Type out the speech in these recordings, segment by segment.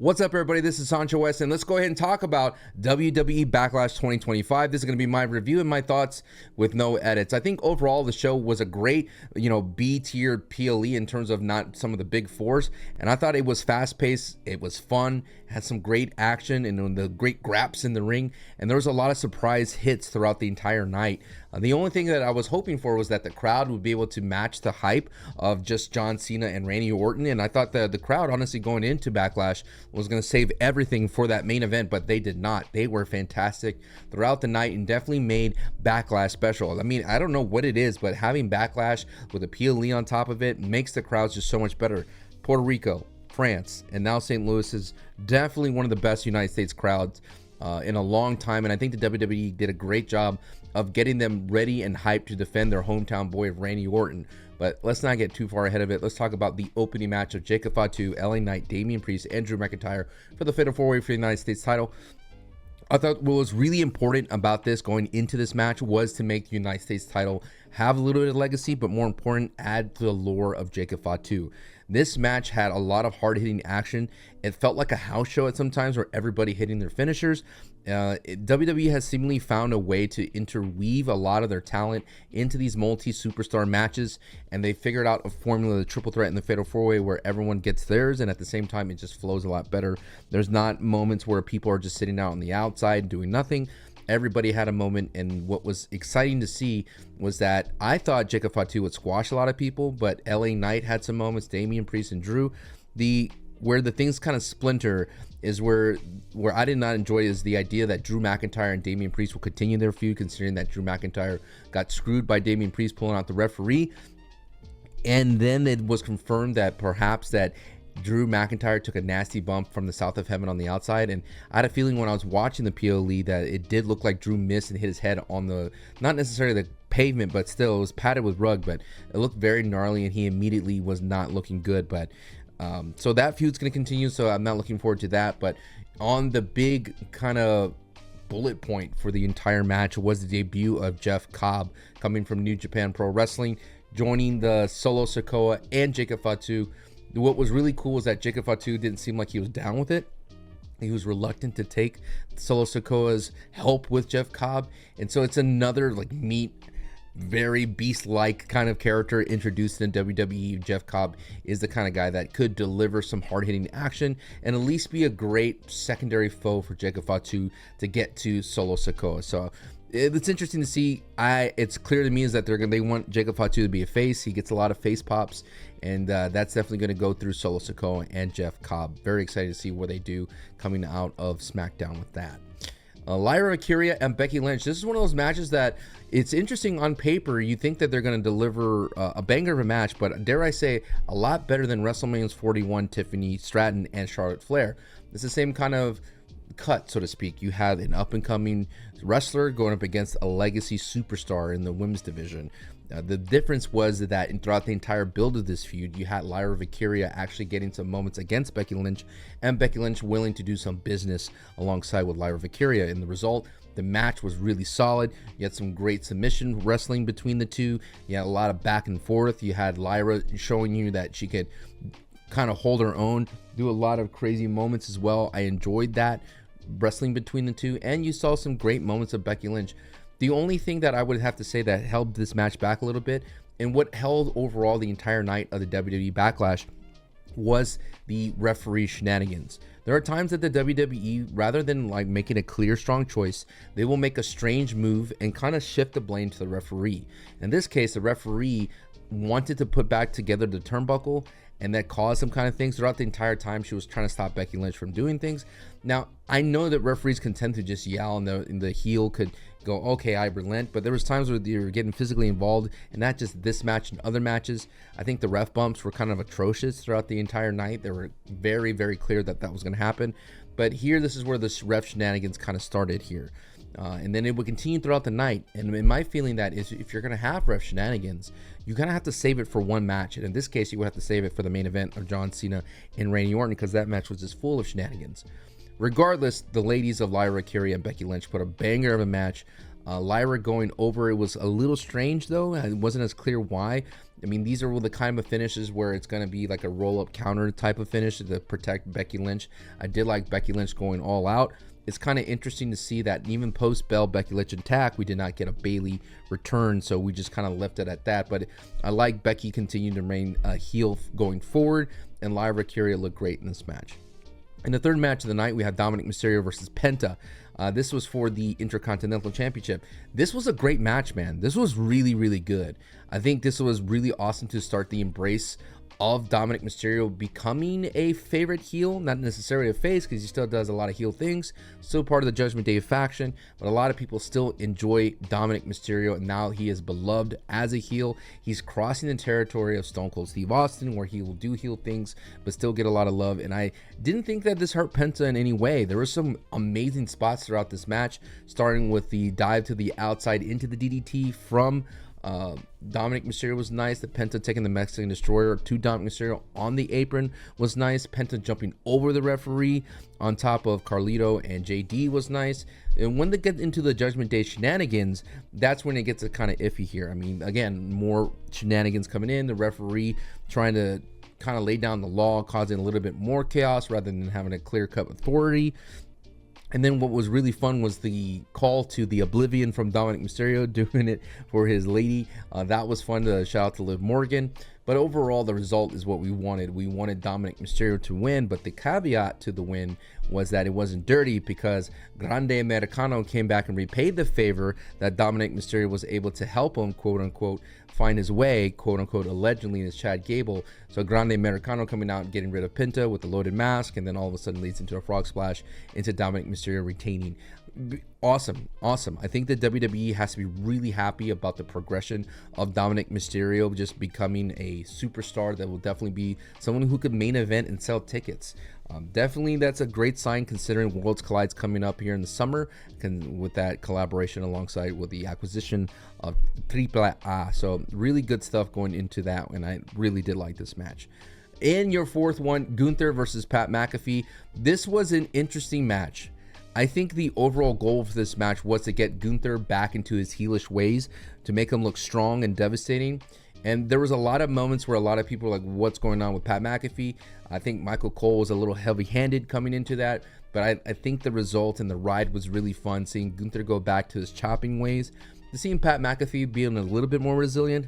What's up, everybody? This is Sancho West, and let's go ahead and talk about WWE Backlash 2025. This is going to be my review and my thoughts with no edits. I think overall the show was a great, B-tier PLE in terms of not some of the big fours, and I thought it was fast-paced, it was fun, had some great action, and the great graps in the ring, and there was a lot of surprise hits throughout the entire night. The only thing that I was hoping for was that the crowd would be able to match the hype of just John Cena and Randy Orton, and I thought that the crowd, honestly, going into Backlash was going to save everything for that main event, but they did not. They were fantastic throughout the night and definitely made Backlash special. I mean, I don't know what it is, but having Backlash with a PLE on top of it makes the crowds just so much better. Puerto Rico, France, and now St. Louis is definitely one of the best United States crowds in a long time, and I think the WWE did a great job of getting them ready and hyped to defend their hometown boy of Randy Orton. But let's not get too far ahead of it. Let's talk about the opening match of Jacob Fatu, LA Knight, Damian Priest, and Drew McInytre for the Fatal 4-Way for the United States title. I thought what was really important about this going into this match was to make the United States title have a little bit of legacy, but more important, add to the lore of Jacob Fatu. This match had a lot of hard-hitting action. It felt like a house show at some times where everybody hitting their finishers. WWE has seemingly found a way to interweave a lot of their talent into these multi-superstar matches, and they figured out a formula, the triple threat and the Fatal 4-Way, where everyone gets theirs, and at the same time, it just flows a lot better. There's not moments where people are just sitting out on the outside doing nothing. Everybody had a moment, and what was exciting to see was that I thought Jacob Fatu would squash a lot of people, but LA Knight had some moments, Damian Priest and Drew. Where the things kind of splinter is where I did not enjoy is the idea that Drew McInytre and Damian Priest will continue their feud, considering that Drew McInytre got screwed by Damian Priest pulling out the referee. And then it was confirmed that perhaps that Drew McInytre took a nasty bump from the South of Heaven on the outside, and I had a feeling when I was watching the PLE that it did look like Drew missed and hit his head on the, not necessarily the pavement, but still it was padded with rug, but it looked very gnarly and he immediately was not looking good. But so that feud's going to continue, so I'm not looking forward to that. But on the big kind of bullet point for the entire match was the debut of Jeff Cobb, coming from New Japan Pro Wrestling, joining the Solo Sikoa and Jacob Fatu. What was really cool was that Jacob Fatu didn't seem like he was down with it. He was reluctant to take Solo Sikoa's help with Jeff Cobb, and so it's another very beast-like kind of character introduced in WWE. Jeff Cobb is the kind of guy that could deliver some hard-hitting action and at least be a great secondary foe for Jacob Fatu to get to Solo Sikoa. So it's interesting to see. It's clear to me is that they want Jacob Fatu to be a face. He gets a lot of face pops, and that's definitely going to go through Solo Sikoa and Jeff Cobb. Very excited to see what they do coming out of SmackDown with that. Lyra, Valkyria, and Becky Lynch. This is one of those matches that it's interesting on paper. You think that they're going to deliver a banger of a match, but dare I say, a lot better than WrestleMania's 41, Tiffany Stratton and Charlotte Flair. It's the same kind of cut, so to speak. You have an up-and-coming wrestler going up against a legacy superstar in the women's division. The difference was that throughout the entire build of this feud, you had Lyra Valkyria actually getting some moments against Becky Lynch, and Becky Lynch willing to do some business alongside with Lyra Valkyria. In the result, the match was really solid. You had some great submission wrestling between the two. You had a lot of back and forth. You had Lyra showing you that she could kind of hold her own, do a lot of crazy moments as well. I enjoyed that wrestling between the two, and you saw some great moments of Becky Lynch. The only thing that I would have to say that held this match back a little bit, and what held overall the entire night of the WWE Backlash, was the referee shenanigans. There are times that the WWE, rather than making a clear, strong choice, they will make a strange move and kind of shift the blame to the referee. In this case, the referee wanted to put back together the turnbuckle, and that caused some kind of things. Throughout the entire time, she was trying to stop Becky Lynch from doing things. Now, I know that referees can tend to just yell, and the heel could go, okay, I relent, but there was times where they were getting physically involved, and not just this match and other matches. I think the ref bumps were kind of atrocious throughout the entire night. They were very, very clear that was going to happen. But here, this is where the ref shenanigans kind of started here. And then it would continue throughout the night. And in my feeling that is, if you're going to have ref shenanigans, you kind of have to save it for one match. And in this case, you would have to save it for the main event of John Cena and Randy Orton, because that match was just full of shenanigans. Regardless, the ladies of Lyra Valkyria and Becky Lynch put a banger of a match. Lyra going over, it was a little strange though. It wasn't as clear why. I mean, these are the kind of finishes where it's going to be like a roll-up counter type of finish to protect Becky Lynch. I did like Becky Lynch going all out. It's kind of interesting to see that even post-Bell Becky Lynch attack, we did not get a Bayley return, so we just kind of left it at that. But I like Becky continuing to remain a heel going forward, and Lyra Valkyria looked great in this match. In the third match of the night, we have Dominik Mysterio versus Penta. This was for the Intercontinental Championship. This was a great match, man. This was really, really good. I think this was really awesome to start the embrace of Dominik Mysterio becoming a favorite heel, not necessarily a face because he still does a lot of heel things, still part of the Judgment Day faction, but a lot of people still enjoy Dominik Mysterio, and now he is beloved as a heel. He's crossing the territory of Stone Cold Steve Austin, where he will do heel things but still get a lot of love, and I didn't think that this hurt Penta in any way. There were some amazing spots throughout this match, starting with the dive to the outside into the DDT from Dominik Mysterio was nice. The Penta taking the Mexican Destroyer to Dominik Mysterio on the apron was nice. Penta jumping over the referee on top of Carlito and JD was nice. And when they get into the Judgment Day shenanigans, that's when it gets kind of iffy here. I mean, again, more shenanigans coming in. The referee trying to kind of lay down the law, causing a little bit more chaos rather than having a clear-cut authority. And then what was really fun was the call to the Oblivion from Dominik Mysterio, doing it for his lady. That was fun. To shout out to Liv Morgan. But overall, the result is what we wanted. We wanted Dominik Mysterio to win, but the caveat to the win was that it wasn't dirty, because Grande Americano came back and repaid the favor that Dominik Mysterio was able to help him, quote unquote, find his way, quote unquote, allegedly, as Chad Gable. So Grande Americano coming out and getting rid of Penta with the loaded mask, and then all of a sudden leads into a frog splash into Dominik Mysterio retaining. Awesome. I think the WWE has to be really happy about the progression of Dominik Mysterio just becoming a superstar that will definitely be someone who could main event and sell tickets. Definitely that's a great sign, considering Worlds Collide's coming up here in the summer, with that collaboration alongside with the acquisition of AAA. So really good stuff going into that, and I really did like this match. In your fourth one, Gunther versus Pat McAfee. This was an interesting match. I think the overall goal for this match was to get Gunther back into his heelish ways, to make him look strong and devastating. And there was a lot of moments where a lot of people were like, what's going on with Pat McAfee? I think Michael Cole was a little heavy-handed coming into that, but I think the result and the ride was really fun, seeing Gunther go back to his chopping ways, to seeing Pat McAfee being a little bit more resilient.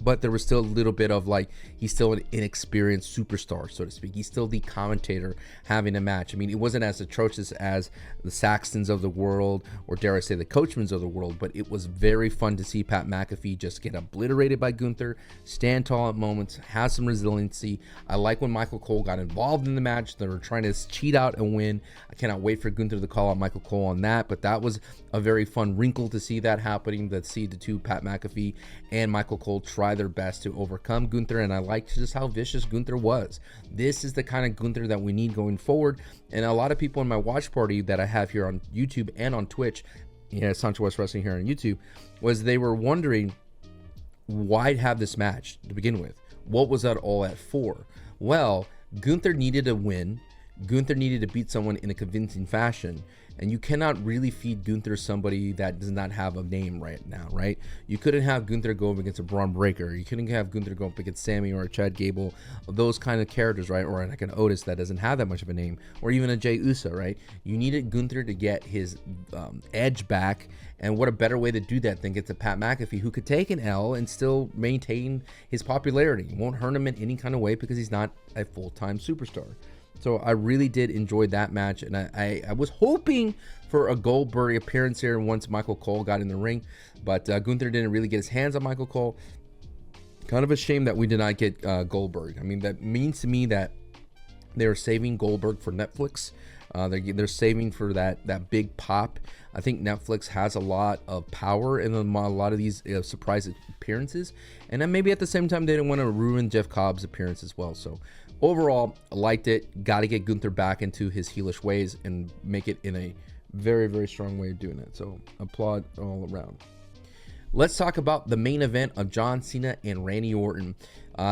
But there was still a little bit of like, he's still an inexperienced superstar, so to speak. He's still the commentator having a match. I mean, it wasn't as atrocious as the Saxtons of the world, or dare I say the Coachmans of the world, but it was very fun to see Pat McAfee just get obliterated by Gunther, stand tall at moments, have some resiliency. I like when Michael Cole got involved in the match. They were trying to cheat out and win. I cannot wait for Gunther to call out Michael Cole on that, but that was a very fun wrinkle to see that happening, to see the two, Pat McAfee and Michael Cole, try their best to overcome Gunther, and I liked just how vicious Gunther was. This is the kind of Gunther that we need going forward, and a lot of people in my watch party that I have here on YouTube and on Twitch, Sancho West Wrestling here on YouTube, was they were wondering why have this match to begin with. What was that all at for? Well, Gunther needed a win. Gunther needed to beat someone in a convincing fashion, and you cannot really feed Gunther somebody that does not have a name right now, right? You couldn't have Gunther go up against a Braun Breaker. You couldn't have Gunther go up against Sammy or a Chad Gable, those kind of characters, right? Or like an Otis that doesn't have that much of a name, or even a Jey Uso, right? You needed Gunther to get his edge back, and what a better way to do that than get to Pat McAfee, who could take an L and still maintain his popularity. It won't hurt him in any kind of way because he's not a full-time superstar. So I really did enjoy that match, and I was hoping for a Goldberg appearance here once Michael Cole got in the ring, but Gunther didn't really get his hands on Michael Cole. Kind of a shame that we did not get Goldberg. I mean, that means to me that they're saving Goldberg for Netflix. They're saving for that big pop. I think Netflix has a lot of power in a lot of these surprise appearances, and then maybe at the same time they didn't want to ruin Jeff Cobb's appearance as well. So overall, I liked it. Got to get Gunther back into his heelish ways and make it in a very, very strong way of doing it. So applaud all around. Let's talk about the main event of John Cena and Randy Orton.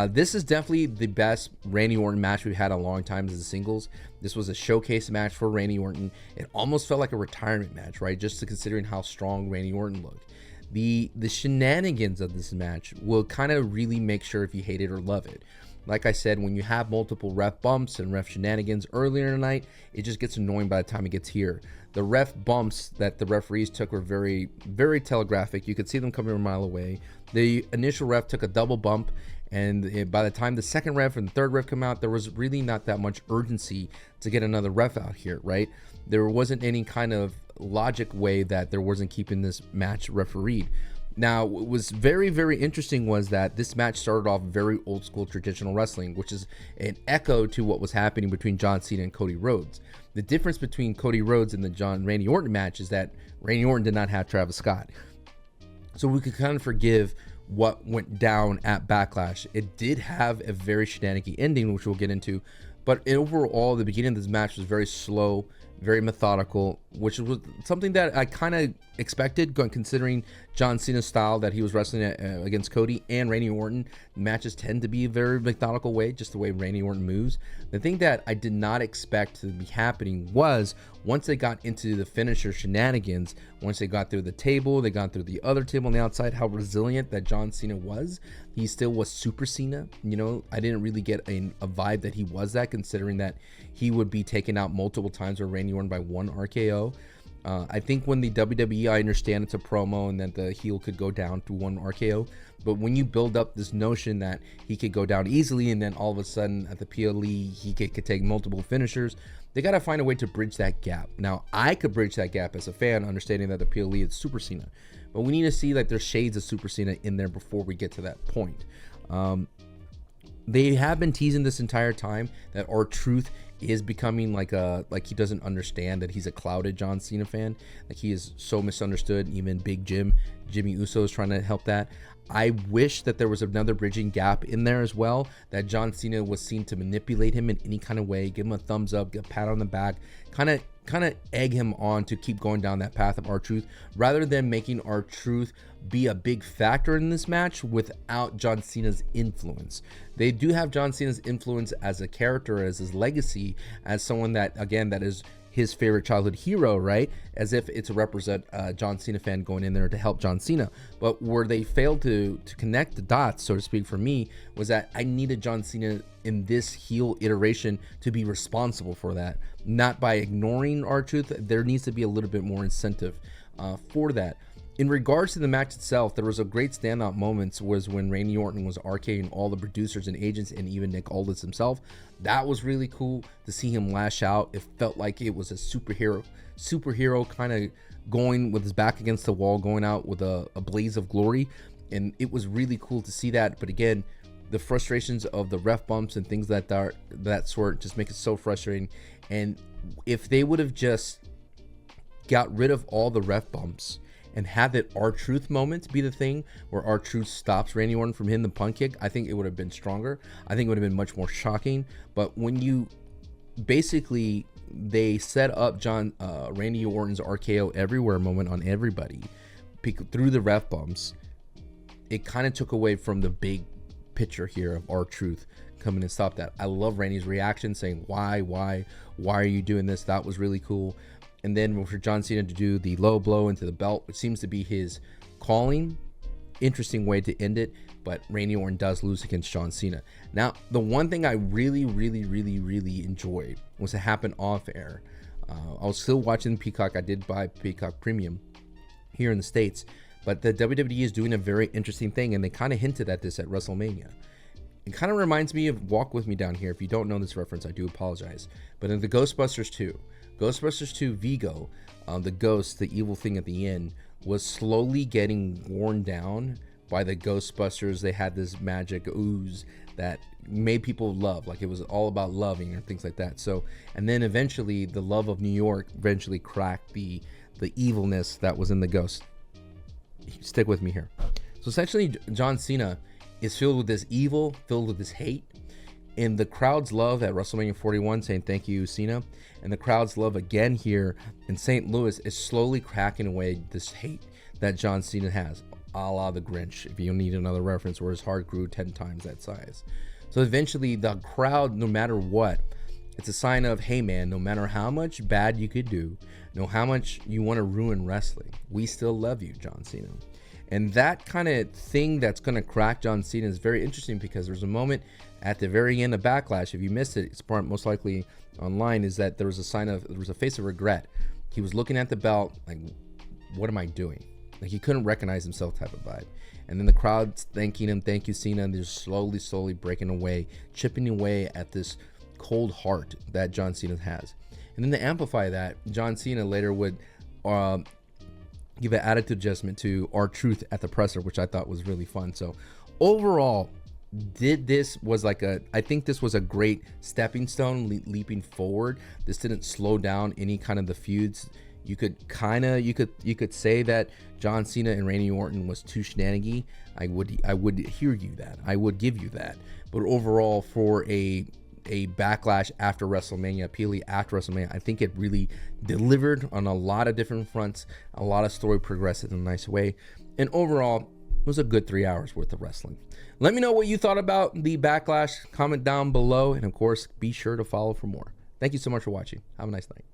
This is definitely the best Randy Orton match we've had in a long time as a singles. This was a showcase match for Randy Orton. It almost felt like a retirement match, right? Just to considering how strong Randy Orton looked. The shenanigans of this match will kind of really make sure if you hate it or love it. Like I said, when you have multiple ref bumps and ref shenanigans earlier in the night, it just gets annoying by the time it gets here. The ref bumps that the referees took were very, very telegraphic. You could see them coming a mile away. The initial ref took a double bump, and by the time the second ref and the third ref come out, there was really not that much urgency to get another ref out here, right? There wasn't any kind of logic way that there wasn't keeping this match refereed. Now, what was very, very interesting was that this match started off very old school traditional wrestling, which is an echo to what was happening between John Cena and Cody Rhodes. The difference between Cody Rhodes and the Randy Orton match is that Randy Orton did not have Travis Scott. So we could kind of forgive what went down at Backlash. It did have a very shenanigan ending, which we'll get into, but overall, the beginning of this match was very slow, very methodical, which was something that I kind of expected, considering John Cena's style that he was wrestling against Cody and Randy Orton. Matches tend to be a very methodical way, just the way Randy Orton moves. The thing that I did not expect to be happening was once they got into the finisher shenanigans, once they got through the table, they got through the other table on the outside, how resilient that John Cena was. He still was Super Cena. You know, I didn't really get a vibe that he was that, considering that he would be taken out multiple times with Randy Orton by one RKO. I think when the WWE, I understand it's a promo and that the heel could go down through one RKO, but when you build up this notion that he could go down easily and then all of a sudden at the PLE he could take multiple finishers, they got to find a way to bridge that gap. Now, I could bridge that gap as a fan, understanding that the PLE is Super Cena, but we need to see like there's shades of Super Cena in there before we get to that point. They have been teasing this entire time that R-Truth is becoming like he doesn't understand that he's a clouded John Cena fan. Like, he is so misunderstood. Even Big Jimmy Uso is trying to help that. I wish that there was another bridging gap in there as well, that John Cena was seen to manipulate him in any kind of way, give him a thumbs up, get a pat on the back, kind of egg him on to keep going down that path of R-Truth, rather than making R-Truth be a big factor in this match without John Cena's influence. They do have John Cena's influence as a character, as his legacy, as someone that, again, that is his favorite childhood hero, right? As if it's a represent John Cena fan going in there to help John Cena. But where they failed to connect the dots, so to speak, for me, was that I needed John Cena in this heel iteration to be responsible for that. Not by ignoring R-Truth. There needs to be a little bit more incentive for that. In regards to the match itself, there was a great standout moments was when Randy Orton was RKing all the producers and agents and even Nick Aldis himself. That was really cool to see him lash out. It felt like it was a superhero kind of going with his back against the wall, going out with a blaze of glory. And it was really cool to see that. But again, the frustrations of the ref bumps and things that sort just make it so frustrating. And if they would have just got rid of all the ref bumps and have that R-Truth moment be the thing where R-Truth stops Randy Orton from hitting the punt kick, I think it would have been stronger. I think it would have been much more shocking. But when you basically, they set up Randy Orton's RKO everywhere moment on everybody through the ref bumps, it kind of took away from the big picture here of R-Truth coming and stop that. I love Randy's reaction saying, why are you doing this? That was really cool. And then for John Cena to do the low blow into the belt, which seems to be his calling. Interesting way to end it, but Randy Orton does lose against John Cena. Now, the one thing I really enjoyed was to happen off air. I was still watching Peacock. I did buy Peacock Premium here in the States, but the WWE is doing a very interesting thing, and they kind of hinted at this at WrestleMania. It kind of reminds me of Walk With Me Down Here. If you don't know this reference, I do apologize. But in the Ghostbusters 2 Vigo, the ghost, the evil thing at the end, was slowly getting worn down by the Ghostbusters. They had this magic ooze that made people love, like it was all about loving and things like that. So, and then eventually the love of New York eventually cracked the evilness that was in the ghost. Stick with me here. So essentially, John Cena is filled with this evil, filled with this hate. And the crowd's love at WrestleMania 41, saying thank you, Cena, and the crowd's love again here in St. Louis is slowly cracking away this hate that John Cena has. a la the Grinch, if you need another reference, where his heart grew 10 times that size. So eventually the crowd, no matter what, it's a sign of, hey man, no matter how much bad you could do, no how much you want to ruin wrestling, we still love you, John Cena. And that kind of thing that's going to crack John Cena is very interesting, because there's a moment at the very end of Backlash, if you missed it, it's most likely online, is that there was a face of regret. He was looking at the belt like, what am I doing? Like, he couldn't recognize himself type of vibe. And then the crowd's thanking him, thank you, Cena, and they're slowly breaking away, chipping away at this cold heart that John Cena has. And then to amplify that, John Cena later would give an attitude adjustment to R-Truth at the presser, which I thought was really fun. So overall, I think this was a great stepping stone, leaping forward. This didn't slow down any kind of the feuds. You could say that John Cena and Randy Orton was too shenanigy. I would hear you that. I would give you that. But overall, for a Backlash after WrestleMania, PLE after WrestleMania, I think it really delivered on a lot of different fronts. A lot of story progressed in a nice way. And overall, it was a good 3 hours worth of wrestling. Let me know what you thought about the Backlash. Comment down below. And of course, be sure to follow for more. Thank you so much for watching. Have a nice night.